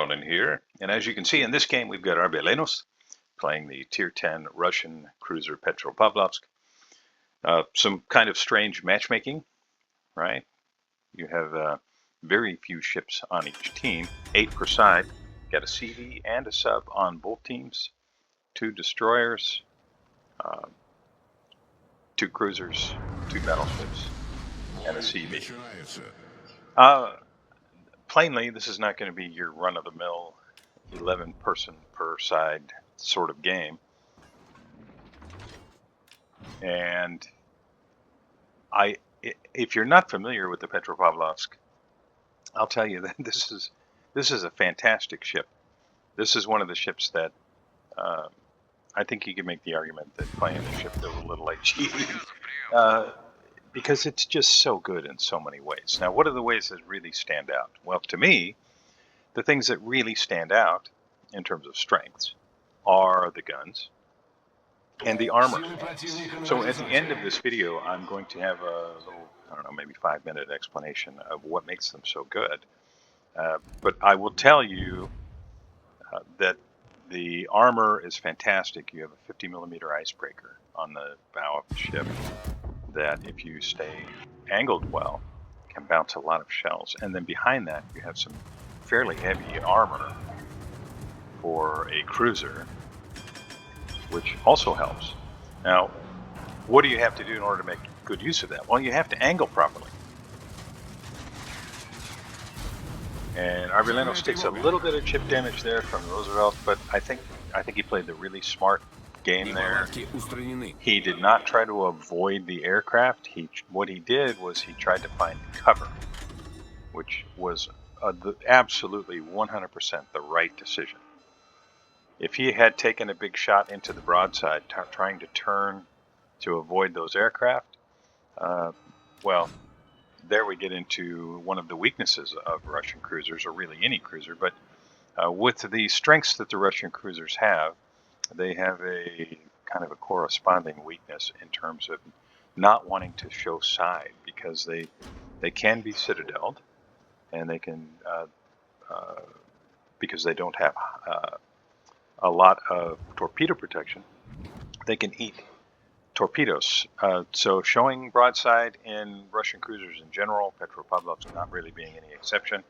Ronan here, and as you can see in this game, we've got rbelenos playing the Tier 10 Russian cruiser Petropavlovsk. Some kind of strange matchmaking, right? You have very few ships on each team, 8 per side. Got a CV and a sub on both teams, 2 destroyers, 2 cruisers, 2 battleships, and a CV. Plainly, this is not going to be your run-of-the-mill 11 person per side sort of game. And if you're not familiar with the Petropavlovsk, I'll tell you that this is a fantastic ship. This is one of the ships that I think you could make the argument that playing the ship feels a little like cheating, because it's just so good in so many ways. Now, what are the ways that really stand out? Well, to me, the things that really stand out in terms of strengths are the guns and the armor. So at the end of this video, I'm going to have a little, I don't know, maybe 5-minute explanation of what makes them so good. But I will tell you that the armor is fantastic. You have a 50 millimeter icebreaker on the bow of the ship that, if you stay angled well, can bounce a lot of shells. And then behind that, you have some fairly heavy armor for a cruiser, which also helps. Now, what do you have to do in order to make good use of that? Well, you have to angle properly. And rbelenos takes a little bit of chip damage there from Roosevelt, but I think he played the really smart game there. He did not try to avoid the aircraft. What he did was he tried to find cover, which was absolutely 100% the right decision. If he had taken a big shot into the broadside, trying to turn to avoid those aircraft, well, there we get into one of the weaknesses of Russian cruisers, or really any cruiser. But with the strengths that the Russian cruisers have, they have a kind of a corresponding weakness in terms of not wanting to show side, because they can be citadeled, and they can because they don't have a lot of torpedo protection, they can eat torpedoes. So showing broadside in Russian cruisers in general, Petropavlovsk not really being any exception,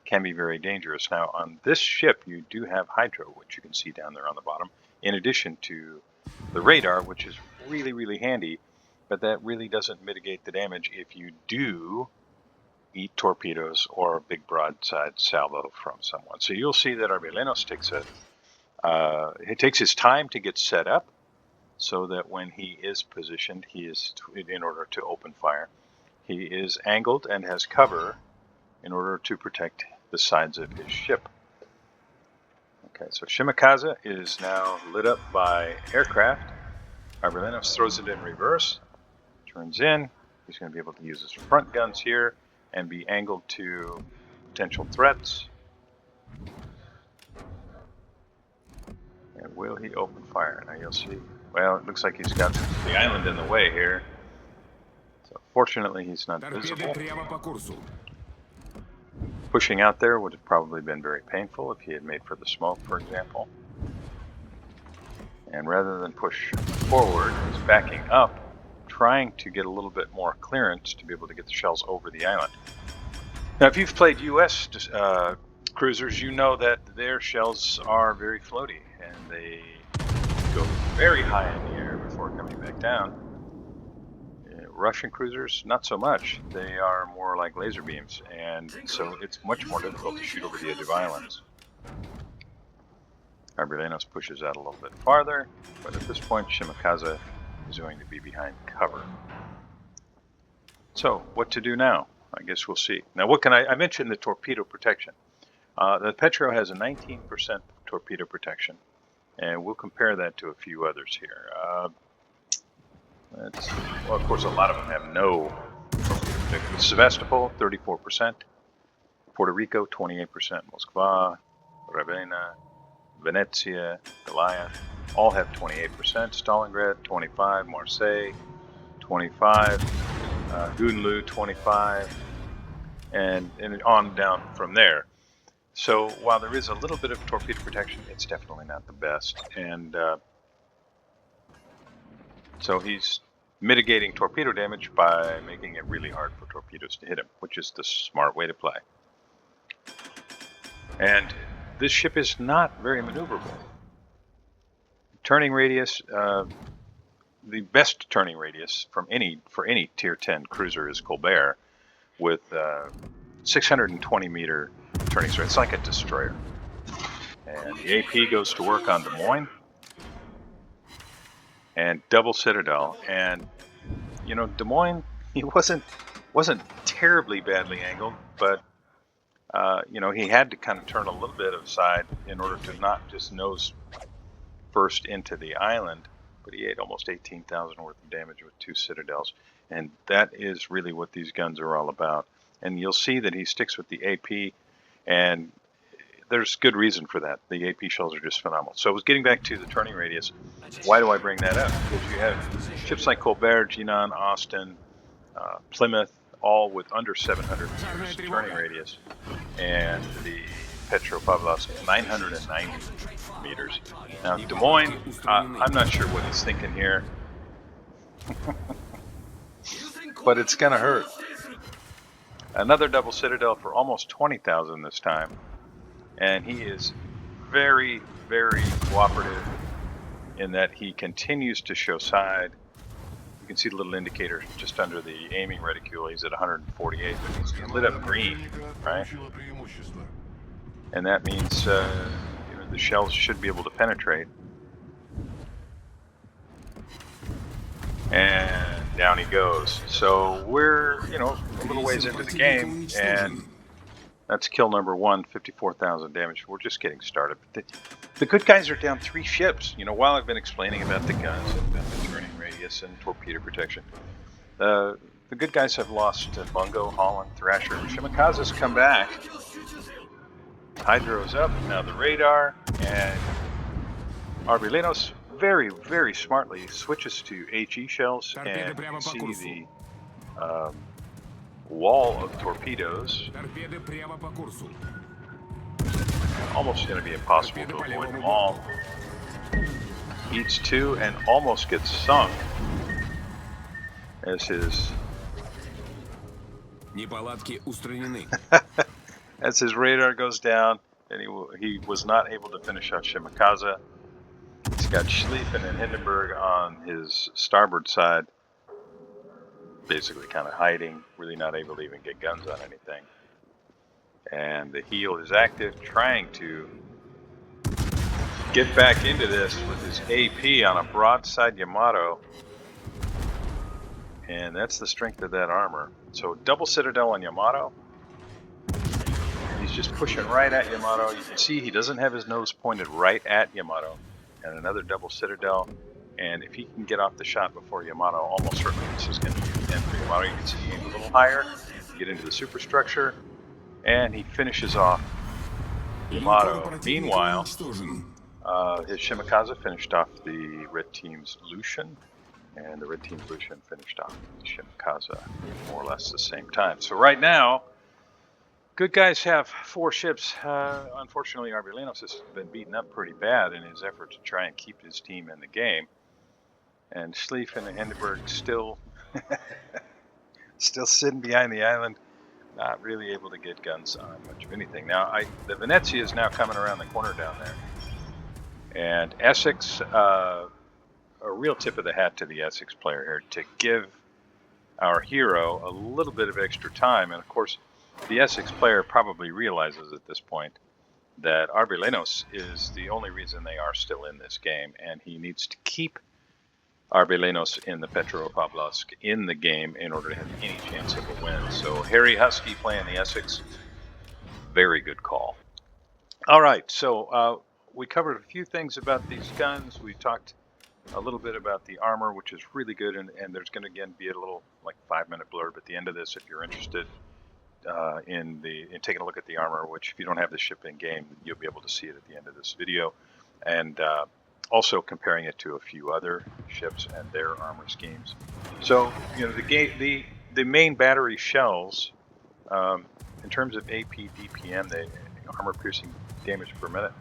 can be very dangerous. Now, on this ship, you do have hydro, which you can see down there on the bottom, in addition to the radar, which is really, really handy, but that really doesn't mitigate the damage if you do eat torpedoes or a big broadside salvo from someone. So you'll see that rbelenos takes his time to get set up, so that when he is positioned, in order to open fire, he is angled and has cover in order to protect the sides of his ship. Okay, so Shimakaze is now lit up by aircraft. rbelenos throws it in reverse, turns in. He's going to be able to use his front guns here and be angled to potential threats. And will he open fire? Now you'll see. Well, it looks like he's got the island in the way here. So fortunately, he's not visible. Pushing out there would have probably been very painful if he had made for the smoke, for example. And rather than push forward, he's backing up, trying to get a little bit more clearance to be able to get the shells over the island. Now, if you've played U.S. cruisers, you know that their shells are very floaty, and they go very high in the air before coming back down. Russian cruisers, not so much. They are more like laser beams, and so it's much more difficult to shoot over the edge of islands. rbelenos pushes out a little bit farther, but at this point, Shimakaze is going to be behind cover. So, what to do now? I guess we'll see. Now, what can I mentioned the torpedo protection. The Petro has a 19% torpedo protection, and we'll compare that to a few others here. Well, of course, a lot of them have no torpedo protection. Sevastopol, 34%. Puerto Rico, 28%. Moskva, Ravenna, Venezia, Goliath, all have 28%. Stalingrad, 25%. Marseille, 25%. Gunlu, 25%. And on down from there. So while there is a little bit of torpedo protection, it's definitely not the best. And so he's mitigating torpedo damage by making it really hard for torpedoes to hit him, which is the smart way to play. And this ship is not very maneuverable. Turning radius, the best turning radius for any Tier 10 cruiser is Colbert, with 620 meter turning strength. It's like a destroyer. And the AP goes to work on Des Moines and double Citadel. And you know, Des Moines, he wasn't terribly badly angled, but you know, he had to kind of turn a little bit aside in order to not just nose first into the island. But he ate almost 18,000 worth of damage with 2 Citadels, and that is really what these guns are all about. And you'll see that he sticks with the AP, and there's good reason for that. The AP shells are just phenomenal. So I was getting back to the turning radius. Why do I bring that up? Because you have ships like Colbert, Jinan, Austin, Plymouth, all with under 700 meters turning radius, and the Petropavlovsk 990 meters. Now Des Moines, I'm not sure what he's thinking here, but it's gonna hurt. Another double Citadel for almost 20,000 this time, and he is very, very cooperative in that he continues to show side. You can see the little indicator just under the aiming reticule. He's at 148, but he's lit up green, right? And that means you know, the shells should be able to penetrate. And down he goes. So we're, you know, a little ways into the game, and that's kill number 1, 54,000 damage. We're just getting started. But the good guys are down 3 ships. You know, while I've been explaining about the guns and about the turning radius and torpedo protection, the good guys have lost Bungo, Holland, Thrasher. Shimakaze's come back. Hydro's up, now the radar, and rbelenos very, very smartly switches to HE shells, and you can see the wall of torpedoes. Almost going to be impossible to avoid them all. Eats 2 and almost gets sunk as his as his radar goes down, and he was not able to finish out Shimakaze. He's got Schlieffen and Hindenburg on his starboard side, basically kind of hiding, really not able to even get guns on anything. And the heel is active, trying to get back into this with his AP on a broadside Yamato. And that's the strength of that armor. So double Citadel on Yamato. He's just pushing right at Yamato. You can see he doesn't have his nose pointed right at Yamato. And another double Citadel. And if he can get off the shot before Yamato, almost certainly this is going to be the end for Yamato. You can see he aimed a little higher, get into the superstructure, and he finishes off Yamato. Meanwhile, his Shimakaze finished off the red team's Lucian, and the red team's Lucian finished off the Shimakaze more or less the same time. So right now, good guys have 4 ships. Unfortunately, rbelenos has been beaten up pretty bad in his effort to try and keep his team in the game. And Schlieffen and Hindenburg still sitting behind the island, not really able to get guns on much of anything. Now, the Venezia is now coming around the corner down there. And Essex, a real tip of the hat to the Essex player here to give our hero a little bit of extra time. And of course, the Essex player probably realizes at this point that rbelenos is the only reason they are still in this game, and he needs to keep rbelenos in the Petropavlovsk in the game in order to have any chance of a win. So Harry Husky playing the Essex, very good call. All right, so we covered a few things about these guns. We talked a little bit about the armor, which is really good, and there's going to again be a little like 5-minute blurb at the end of this if you're interested in taking a look at the armor, which if you don't have the ship in game, you'll be able to see it at the end of this video, and also comparing it to a few other ships and their armor schemes. So you know the main battery shells in terms of AP DPM, armor-piercing damage per minute.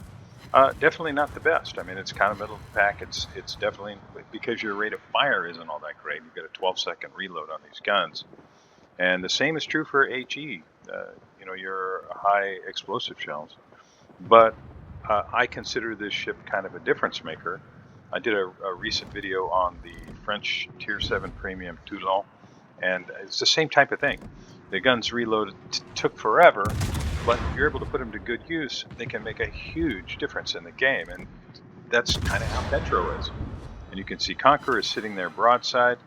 Definitely not the best. I mean, it's kind of middle of the pack. It's definitely, because your rate of fire isn't all that great. You've got a 12-second reload on these guns. And the same is true for HE, your high explosive shells. But I consider this ship kind of a difference maker. I did a recent video on the French Tier 7 Premium Toulon, and it's the same type of thing. The guns reloaded took forever, but if you're able to put them to good use, they can make a huge difference in the game, and that's kind of how Petro is. And you can see Conqueror is sitting there broadside,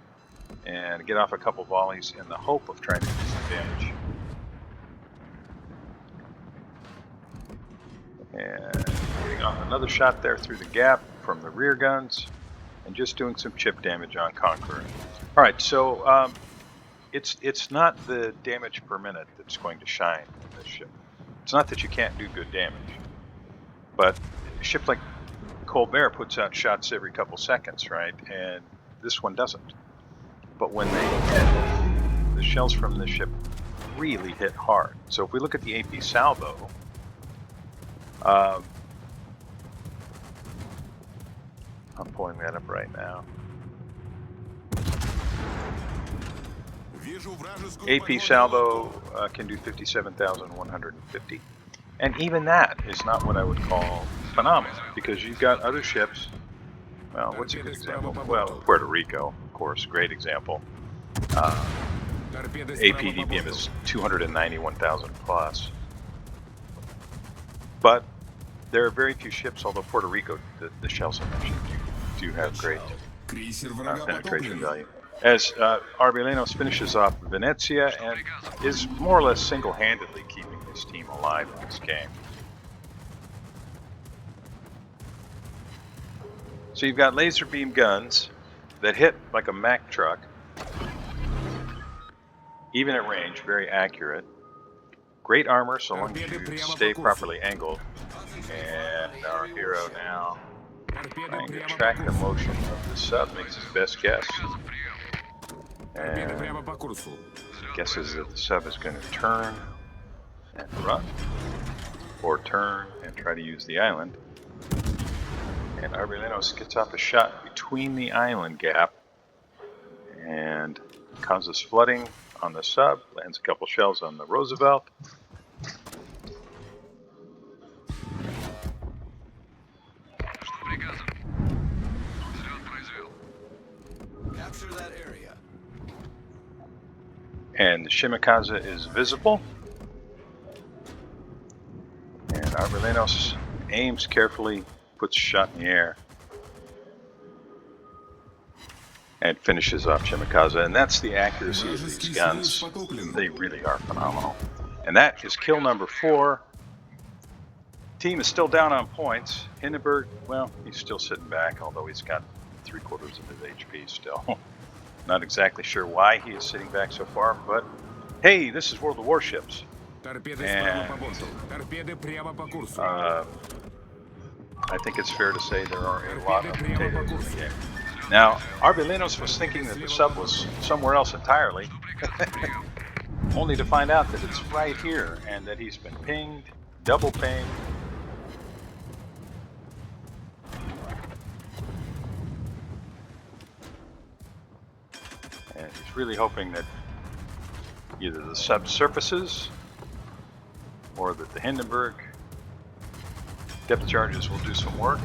and get off a couple volleys in the hope of trying to do some damage. And getting off another shot there through the gap from the rear guns, and just doing some chip damage on Conqueror. All right, so it's not the damage per minute that's going to shine in this ship. It's not that you can't do good damage, but a ship like Colbert puts out shots every couple seconds, right? And this one doesn't. But when they hit, the shells from the ship really hit hard. So if we look at the AP salvo, I'm pulling that up right now. AP salvo can do 57,150. And even that is not what I would call phenomenal, because you've got other ships. Well, what's a good example? Well, Puerto Rico, of course, great example. AP DPM is 291,000 plus. But there are very few ships, although Puerto Rico, the shells in that ship do have great penetration value. As rbelenos finishes off Venezia and is more or less single-handedly keeping his team alive in this game. So you've got laser beam guns that hit like a Mack truck, even at range, very accurate. Great armor so long as you stay properly angled. And our hero now, trying to track the motion of the sub, makes his best guess. And guesses that the sub is going to turn and run, or turn and try to use the island. And rbelenos gets off a shot between the island gap and causes flooding on the sub, lands a couple shells on the Roosevelt. Capture that area. And the Shimakaze is visible. And rbelenos aims carefully, puts a shot in the air, and finishes off Shimakaze. And that's the accuracy of these guns. They really are phenomenal. And that is kill number 4. Team is still down on points. Hindenburg, well, he's still sitting back, although he's got 3/4 of his HP still. Not exactly sure why he is sitting back so far, but hey, this is World of Warships. And I think it's fair to say there are a lot of potatoes in the game. Now, rbelenos was thinking that the sub was somewhere else entirely, only to find out that it's right here, and that he's been pinged, double pinged. And he's really hoping that either the sub surfaces, or that the Hindenburg depth charges will do some work.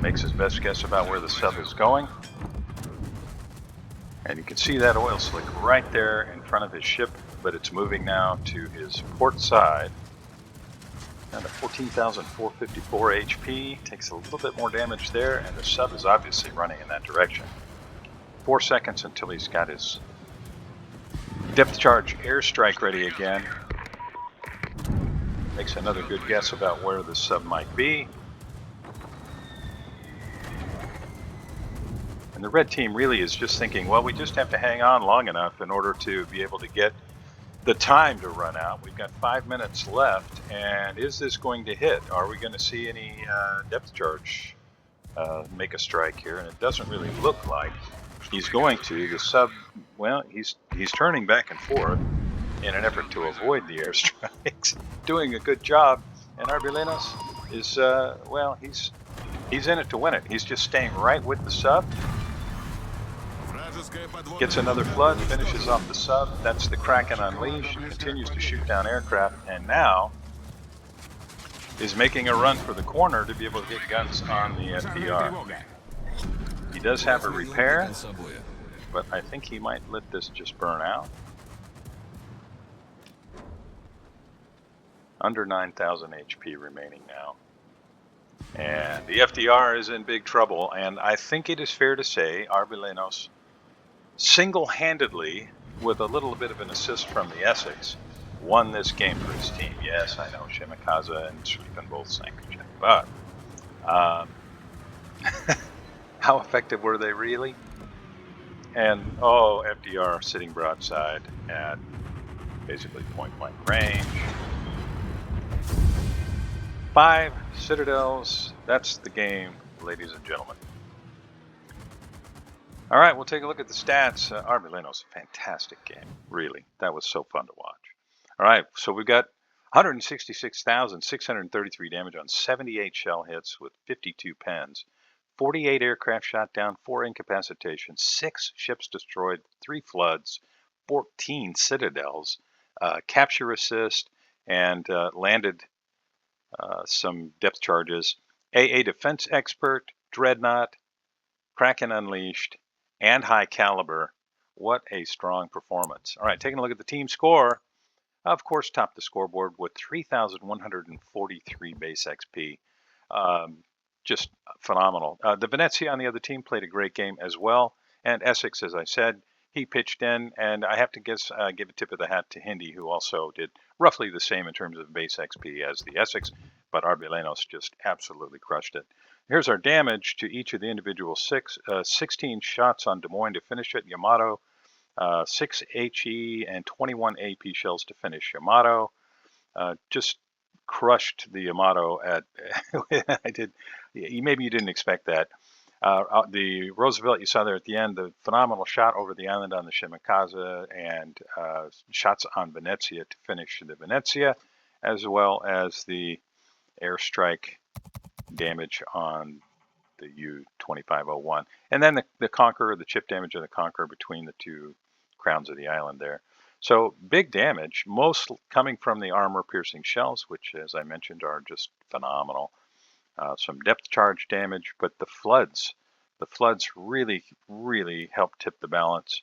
Makes his best guess about where the sub is going. And you can see that oil slick right there in front of his ship, but it's moving now to his port side. Down to 14,454 HP, takes a little bit more damage there, and the sub is obviously running in that direction. 4 seconds until he's got his depth charge airstrike ready again. Makes another good guess about where the sub might be. And the red team really is just thinking, well, we just have to hang on long enough in order to be able to get the time to run out. We've got 5 minutes left, and is this going to hit? Are we going to see any depth charge make a strike here? And it doesn't really look like. he's going to. The sub, well, he's turning back and forth in an effort to avoid the airstrikes, doing a good job. And rbelenos is, well, he's in it to win it. He's just staying right with the sub. Gets another flood, finishes off the sub. That's the Kraken Unleashed. Continues to shoot down aircraft, and now is making a run for the corner to be able to get guns on the FDR. He does have a repair, but I think he might let this just burn out. Under 9,000 HP remaining now. And the FDR is in big trouble, and I think it is fair to say rbelenos single-handedly, with a little bit of an assist from the Essex, won this game for his team. Yes, I know, Shimakaza and Sweepen both sank the ship, but how effective were they really? And, oh, FDR sitting broadside at basically point-blank range. 5 citadels, that's the game, ladies and gentlemen. All right, we'll take a look at the stats. rbelenos, fantastic game, really. That was so fun to watch. All right, so we've got 166,633 damage on 78 shell hits with 52 pens, 48 aircraft shot down, 4 incapacitations, 6 ships destroyed, 3 floods, 14 citadels, capture assist, and landed some depth charges, AA defense expert, dreadnought, Kraken Unleashed, and high caliber. What a strong performance. All right, taking a look at the team score. Of course, topped the scoreboard with 3,143 base XP. Just phenomenal. The Venezia on the other team played a great game as well. And Essex, as I said, he pitched in. And I have to give a tip of the hat to Hindi, who also did roughly the same in terms of base XP as the Essex. But rbelenos just absolutely crushed it. Here's our damage to each of the individual 16 shots on Des Moines to finish it. Yamato, 6 HE and 21 AP shells to finish Yamato. Just crushed the Yamato at, I did, maybe you didn't expect that. The Roosevelt you saw there at the end, the phenomenal shot over the island on the Shimakaza, and shots on Venezia to finish the Venezia, as well as the airstrike damage on the U-2501. And then the Conqueror, the chip damage of the Conqueror between the two crowns of the island there. So big damage, most coming from the armor-piercing shells, which, as I mentioned, are just phenomenal. Some depth charge damage, but the floods really, really helped tip the balance.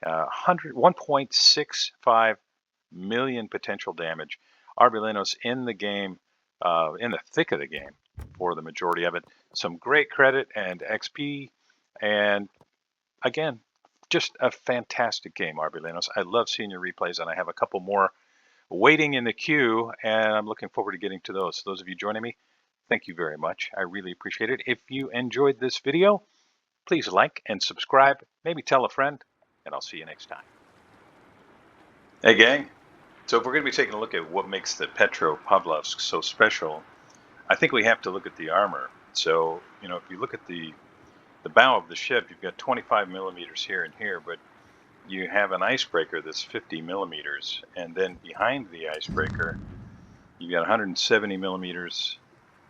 1.65 million potential damage. rbelenos in the game, in the thick of the game for the majority of it. Some great credit and XP, and again, just a fantastic game, rbelenos. I love seeing your replays, and I have a couple more waiting in the queue, and I'm looking forward to getting to those. Those of you joining me, thank you very much. I really appreciate it. If you enjoyed this video, please like and subscribe, maybe tell a friend, and I'll see you next time. Hey gang, so if we're going to be taking a look at what makes the Petropavlovsk so special, I think we have to look at the armor. So, you know, if you look at the bow of the ship, you've got 25 millimeters here and here, but you have an icebreaker that's 50 millimeters, and then behind the icebreaker, you've got 170 millimeters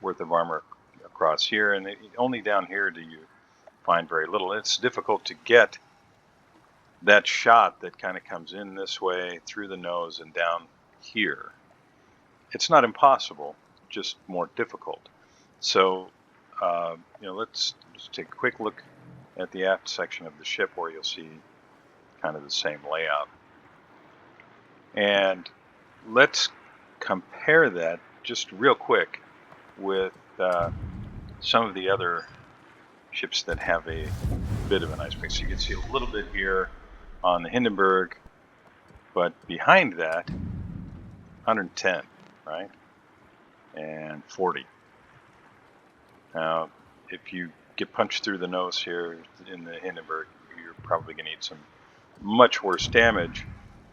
worth of armor across here, and only down here do you find very little. It's difficult to get that shot that kind of comes in this way through the nose and down here. It's not impossible, just more difficult. So, you know, let's just take a quick look at the aft section of the ship where you'll see kind of the same layout. And let's compare that just real quick with some of the other ships that have a bit of an icebreaker. So you can see a little bit here on the Hindenburg, but behind that, 110, right? And 40. Now, if you get punched through the nose here in the Hindenburg, you're probably going to need some much worse damage.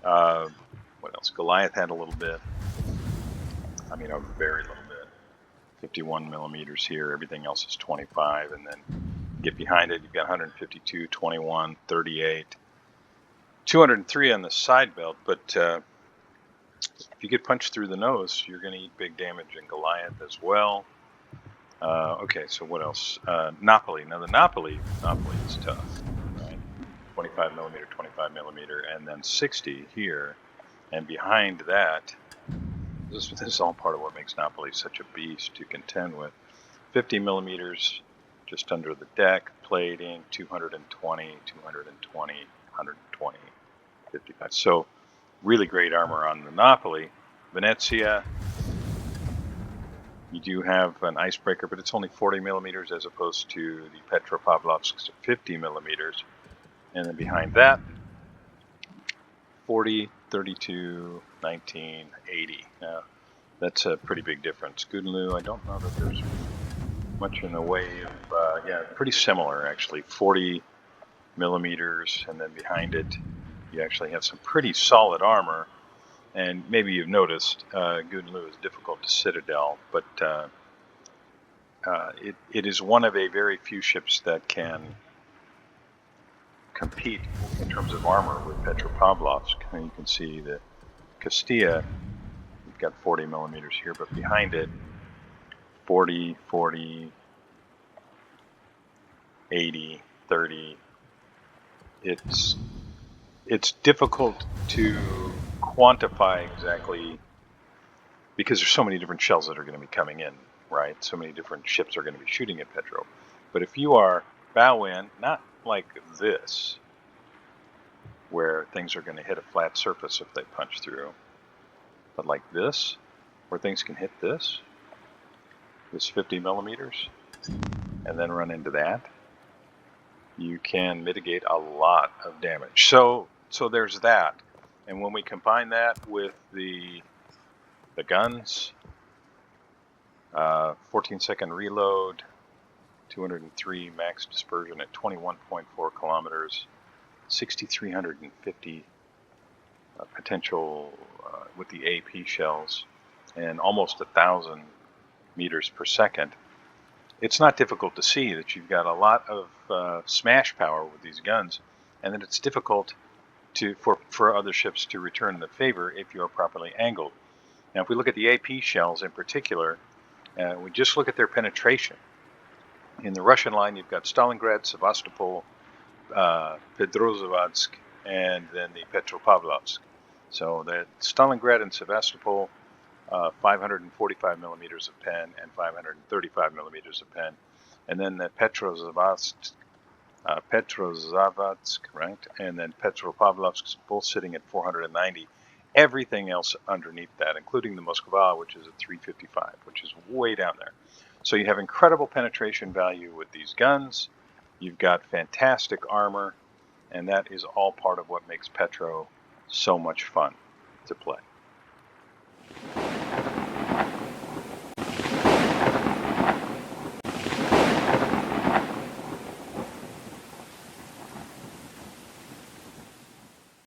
What else? Goliath had a little bit. I mean, a very little bit. 51 millimeters here. Everything else is 25. And then Get behind it, you've got 152, 21, 38, 203 on the side belt, but if you get punched through the nose, you're going to eat big damage in Goliath as well. Okay, so what else? Napoli. Now the Napoli is tough, right? 25 millimeter, 25 millimeter, and then 60 here. And behind that, this is all part of what makes Napoli such a beast to contend with. 50 millimeters just under the deck, plating, 220, 220, 120, 55. So really great armor on the Napoli. Venezia, you do have an icebreaker, but it's only 40 millimeters as opposed to the Petropavlovsk's 50 millimeters. And then behind that, 40, 32, 19, 80. Now, that's a pretty big difference. Gudlu, I don't know that there's much in the way of, yeah, pretty similar actually. 40 millimeters, and then behind it, you actually have some pretty solid armor. And maybe you've noticed, Gudlu is difficult to citadel, but it is one of a very few ships that can compete in terms of armor with Petropavlovsk. And you can see the Castilla, you've got 40 millimeters here, but behind it, 40, 40, 80, 30. It's difficult to quantify exactly because there's so many different shells that are going to be coming in, right? So many different ships are going to be shooting at Petro. But if you are bow in, not like this, where things are going to hit a flat surface if they punch through, but like this, where things can hit this 50 millimeters, and then run into that, you can mitigate a lot of damage. So there's that. And when we combine that with the guns, 14-second reload, 203 max dispersion at 21.4 kilometers, 6,350 potential with the AP shells, and almost 1,000 meters per second. It's not difficult to see that you've got a lot of smash power with these guns, and that it's difficult for other ships to return the favor if you are properly angled. Now, if we look at the AP shells in particular, we just look at their penetration. In the Russian line, you've got Stalingrad, Sevastopol, Petropavlovsk, and then the Petropavlovsk. So the Stalingrad and Sevastopol, 545 millimeters of pen and 535 millimeters of pen. And then the Petropavlovsk, right? And then Petropavlovsk, both sitting at 490. Everything else underneath that, including the Moskva, which is at 355, which is way down there. So you have incredible penetration value with these guns. You've got fantastic armor, and that is all part of what makes Petro so much fun to play.